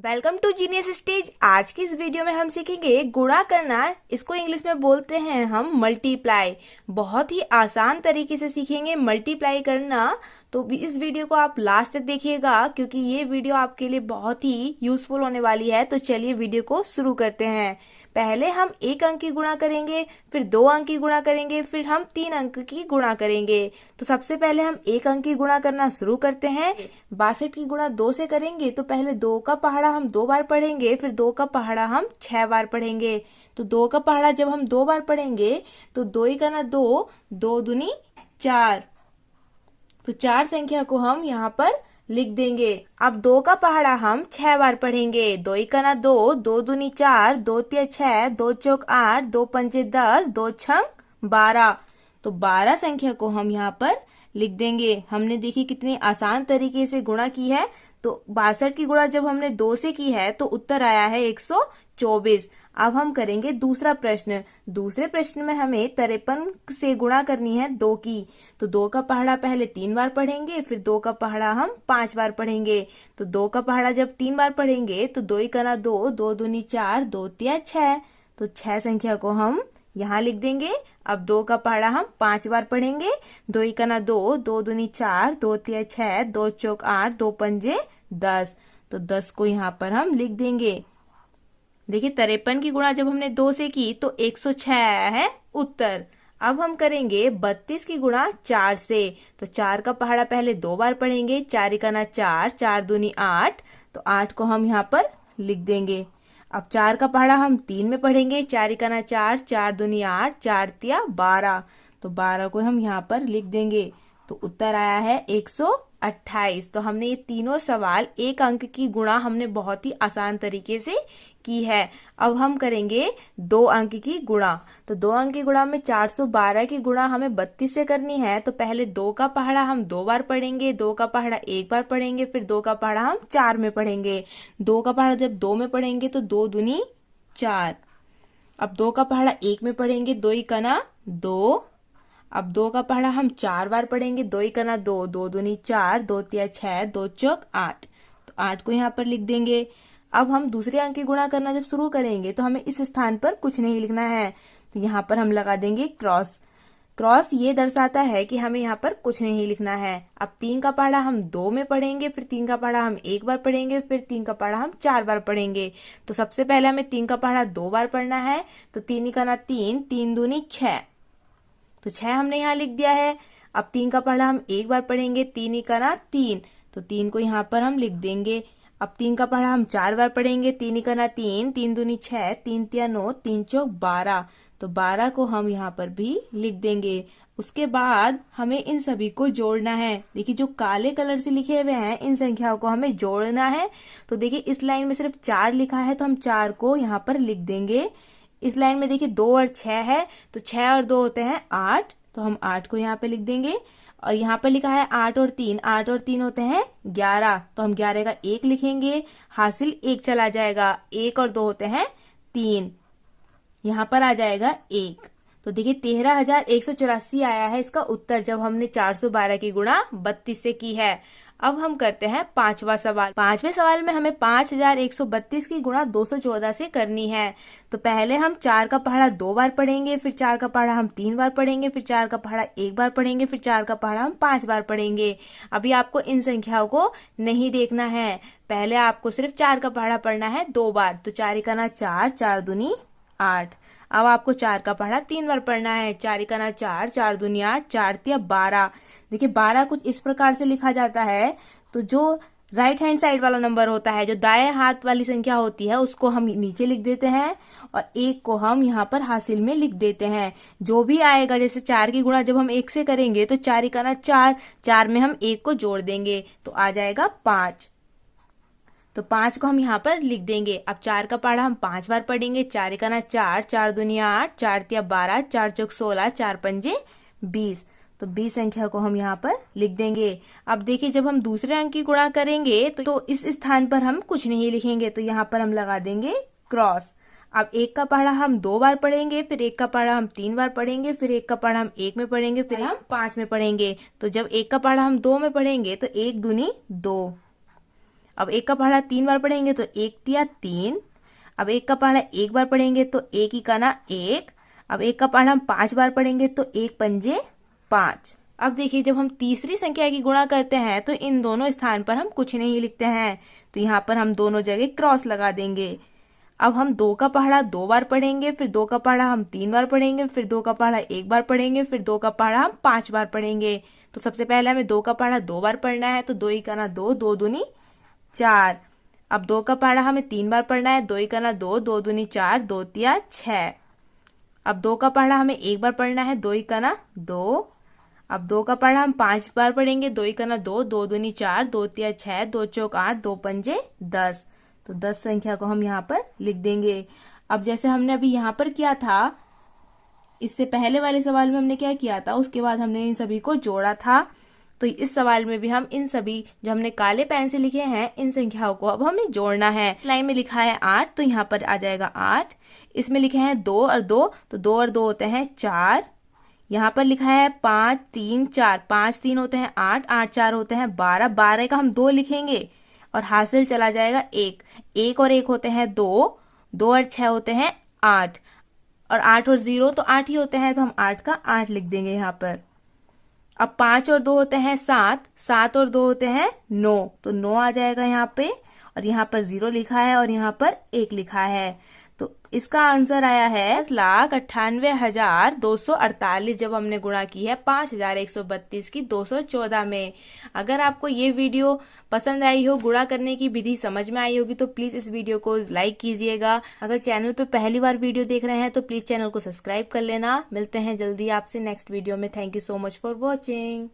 Welcome to genius stage. आज की इस वीडियो में हम सीखेंगे गुणा करना। इसको इंग्लिश में बोलते हैं हम मल्टीप्लाई। बहुत ही आसान तरीके से सीखेंगे मल्टीप्लाई करना। तो भी इस वीडियो को आप लास्ट तक देखिएगा क्योंकि ये वीडियो आपके लिए बहुत ही यूजफुल होने वाली है। तो चलिए वीडियो को शुरू करते हैं। पहले हम एक अंक की गुणा करेंगे, फिर दो अंक की गुणा करेंगे, फिर हम तीन अंक की गुणा करेंगे। तो सबसे पहले हम एक अंक की गुणा करना शुरू करते हैं। 62 की गुणा 2 से करेंगे तो पहले 2 का पहाड़ा हम 2 बार पढ़ेंगे, फिर 2 का पहाड़ा हम 6 बार पढ़ेंगे। तो 2 का पहाड़ा जब हम 2 बार पढ़ेंगे तो 2 ही का ना 2, 2 दूनी 4। तो 4 संख्या को हम यहाँ पर लिख देंगे। अब 2 का पहाड़ा हम 6 बार पढ़ेंगे। 2 ही का ना 2, 2 दूनी 4, 2 तिया 6, 2 चौक 8, 2 पंचे 10, 2 छंग 12। तो 12 संख्या को हम यहाँ पर लिख देंगे। हमने देखी कितनी आसान तरीके से गुणा की है। तो 62 की गुणा जब हमने 2 से की है तो उत्तर आया है 124। अब हम करेंगे दूसरा प्रश्न। दूसरे प्रश्न में हमें 53 से गुणा करनी है 2 की। तो 2 का पहाड़ा पहले 3 बार पढ़ेंगे, फिर 2 का पहाड़ा हम 5 बार पढ़ेंगे। तो 2 का पहाड़ा जब 3 बार पढ़ेंगे तो 2 ही का 2, 2 दूनी 4, 2 तिया 6। तो 6 संख्या को हम यहाँ लिख देंगे। अब 2 का पहाड़ा हम 5 बार पढ़ेंगे। 2 ही का 2, 2 दूनी 4, 2 तिया 6, 2 चौक 8, 2 पंजे 10। तो 10 को यहाँ पर हम लिख देंगे। देखिए 53 की गुणा जब हमने 2 से की तो 106 आया है उत्तर। अब हम करेंगे 32 की गुणा 4 से। तो 4 का पहाड़ा पहले 2 बार पढ़ेंगे। 4 का ना 4, 4 दूनी 8। तो 8 को हम यहाँ पर लिख देंगे। अब 4 का पहाड़ा हम 3 में पढ़ेंगे। 4 का ना 4, 4 दूनी 8, 4 तिया 12। तो 12 को हम यहाँ पर लिख देंगे। तो उत्तर आया है 128। तो हमने ये तीनों सवाल एक अंक की गुणा हमने बहुत ही आसान तरीके से की है। अब हम करेंगे 2 अंक की गुणा। तो 2 अंक की गुणा में 412 की गुणा हमें 32 से करनी है। तो पहले 2 का पहाड़ा हम 2 बार पढ़ेंगे। 2 का पहाड़ा 1 बार पढ़ेंगे, फिर 2 का पहाड़ा हम 4 में पढ़ेंगे। 2 का पहाड़ा जब 2 में पढ़ेंगे तो 2 दूनी 4। अब 2 का पहाड़ा 1 में पढ़ेंगे। 2 ही का ना 2। अब 2 का पहाड़ा हम 4 बार पढ़ेंगे। 2 ही का ना 2, 2 दूनी 4, 2 तिया 6, 2 चौक 8। तो 8 को यहाँ पर लिख देंगे। अब हम दूसरे अंक की गुणा करना जब शुरू करेंगे तो हमें इस स्थान पर कुछ नहीं लिखना है। तो यहाँ पर हम लगा देंगे क्रॉस। क्रॉस ये दर्शाता है कि हमें यहाँ पर कुछ नहीं लिखना है। अब 3 का पहाड़ा हम 2 में पढ़ेंगे, फिर 3 का पहाड़ा हम 1 बार पढ़ेंगे, फिर 3 का पहाड़ा हम 4 बार पढ़ेंगे। तो सबसे पहले हमें 3 का पहाड़ा 2 बार पढ़ना है। तो 3 ही का ना 3, 3 दूनी 6। तो 6 हमने यहाँ लिख दिया है। अब 3 का पहाड़ा हम 1 बार पढ़ेंगे। 3 ही का ना 3। तो 3 को यहाँ पर हम लिख देंगे। अब 3 का पहाड़ा हम 4 बार पढ़ेंगे। 3 ही का ना 3, 3 दूनी 6, 3 तिया 9, 3 चौक 12। तो 12 को हम यहाँ पर भी लिख देंगे। उसके बाद हमें इन सभी को जोड़ना है। देखिए जो काले कलर से लिखे हुए हैं इन संख्याओं को हमें जोड़ना है। तो देखिए इस लाइन में सिर्फ 4 लिखा है तो हम 4 को यहाँ पर लिख देंगे। इस लाइन में देखिए 2 और 6 है तो 6 और 2 होते हैं 8। तो हम 8 को यहाँ पे लिख देंगे। और यहाँ पर लिखा है 8 और 3, 8 और 3 होते हैं 11। तो हम 11 का 1 लिखेंगे, हासिल 1 चला जाएगा। 1 और 2 होते हैं 3, यहाँ पर आ जाएगा 1। तो देखिए 13,184 आया है इसका उत्तर जब हमने 412 की गुणा 32 से की है। अब हम करते हैं पांचवा सवाल। पांचवें सवाल में हमें 5,132 की गुणा 214 से करनी है। तो पहले हम 4 का पहाड़ा 2 बार पढ़ेंगे, फिर 4 का पहाड़ा हम 3 बार पढ़ेंगे, फिर 4 का पहाड़ा 1 बार पढ़ेंगे, फिर 4 का पहाड़ा हम 5 बार पढ़ेंगे। अभी आपको इन संख्याओं को नहीं देखना है। पहले आपको सिर्फ 4 का पहाड़ा पढ़ना है 2 बार। तो 4 का ना 4, 4 दूनी 8। अब आपको 4 का पहाड़ा 3 बार पढ़ना है। 4 का ना 4, 4 दूनी 8, 4 तिया 12। देखिए 12 कुछ इस प्रकार से लिखा जाता है। तो जो राइट हैंड साइड वाला नंबर होता है, जो दाएं हाथ वाली संख्या होती है, उसको हम नीचे लिख देते हैं और 1 को हम यहाँ पर हासिल में लिख देते हैं। जो भी आएगा, जैसे 4 की गुणा जब हम 1 से करेंगे तो 4 का ना 4, 4 में हम 1 को जोड़ देंगे तो आ जाएगा 5। तो 5 को हम यहाँ पर लिख देंगे। अब 4 का पहाड़ा हम 5 बार पढ़ेंगे। 4 का ना 4, 4 दूनी 8, 4 तिया 12, 4 चौक 16, 4 पंजे 20। तो 20 संख्या को हम यहाँ पर लिख देंगे। अब देखिए जब हम दूसरे अंक की गुणा करेंगे तो इस स्थान पर हम कुछ नहीं लिखेंगे। तो यहाँ पर हम लगा देंगे क्रॉस। अब 1 का पहाड़ा हम 2 बार पढ़ेंगे, फिर 1 का पहाड़ा हम 3 बार पढ़ेंगे, फिर 1 का पहाड़ा हम 1 में पढ़ेंगे, फिर हम 5 में पढ़ेंगे। तो जब 1 का पहाड़ा हम 2 में पढ़ेंगे तो 1 दूनी 2। अब 1 का पहाड़ा 3 बार पढ़ेंगे तो 1 तिया 3। अब 1 का पहाड़ा 1 बार पढ़ेंगे तो 1 ही काना 1। अब 1 का पहाड़ा हम 5 बार पढ़ेंगे तो 1 पंजे 5। अब देखिए जब हम तीसरी संख्या की गुणा करते हैं तो इन दोनों स्थान पर हम कुछ नहीं लिखते हैं, तो यहाँ पर हम दोनों जगह क्रॉस लगा देंगे। अब हम 2 का पहाड़ा 2 बार पढ़ेंगे, फिर 2 का पहाड़ा हम 3 बार पढ़ेंगे, फिर 2 का पहाड़ा 1 बार पढ़ेंगे, फिर 2 का पहाड़ा हम 5 बार पढ़ेंगे। तो सबसे पहले हमें 2 का पहाड़ा 2 बार पढ़ना है, तो 2 ही काना 2, 2 दूनी 4। अब 2 का पहाड़ा हमें 3 बार पढ़ना है, 2 ही काना 2, 2 दूनी 4, 2 तिया 6। अब 2 का पहाड़ा हमें 1 बार पढ़ना है, 2 ही काना 2। अब 2 का पहाड़ा हम 5 बार पढ़ेंगे, 2 ही काना 2, 2 दूनी 4, 2 तिया 6, 2 चौक 8, 2 पंजे 10। तो 10 संख्या को हम यहाँ पर लिख देंगे। अब जैसे हमने अभी यहाँ पर किया था, इससे पहले वाले सवाल में हमने क्या किया था, उसके बाद हमने इन सभी को जोड़ा था, तो इस सवाल में भी हम इन सभी जो हमने काले पेन से लिखे हैं इन संख्याओं को अब हमें जोड़ना है। लाइन में लिखा है 8, तो यहाँ पर आ जाएगा 8। इसमें लिखे हैं 2 और 2, तो 2 और 2 होते हैं 4। यहाँ पर लिखा है 5 3 4, 5 3 होते हैं 8, 8 4 होते हैं 12, 12 का हम 2 लिखेंगे और हासिल चला जाएगा 1, 1 और 1 होते हैं 2, 2 और 6 होते हैं 8, और 8 और 0 तो 8 ही होते हैं, तो हम 8 का 8 लिख देंगे यहाँ पर। अब 5 और 2 होते हैं 7, 7 और 2 होते हैं 9, तो 9 आ जाएगा यहाँ पे, और यहाँ पर 0 लिखा है और यहाँ पर 1 लिखा है। तो इसका आंसर आया है 10,98,248 जब हमने गुणा की है 5,132 की 214 में। अगर आपको ये वीडियो पसंद आई हो, गुणा करने की विधि समझ में आई होगी, तो प्लीज इस वीडियो को लाइक कीजिएगा। अगर चैनल पे पहली बार वीडियो देख रहे हैं तो प्लीज चैनल को सब्सक्राइब कर लेना। मिलते हैं जल्दी आपसे नेक्स्ट वीडियो में। Thank you so much for watching.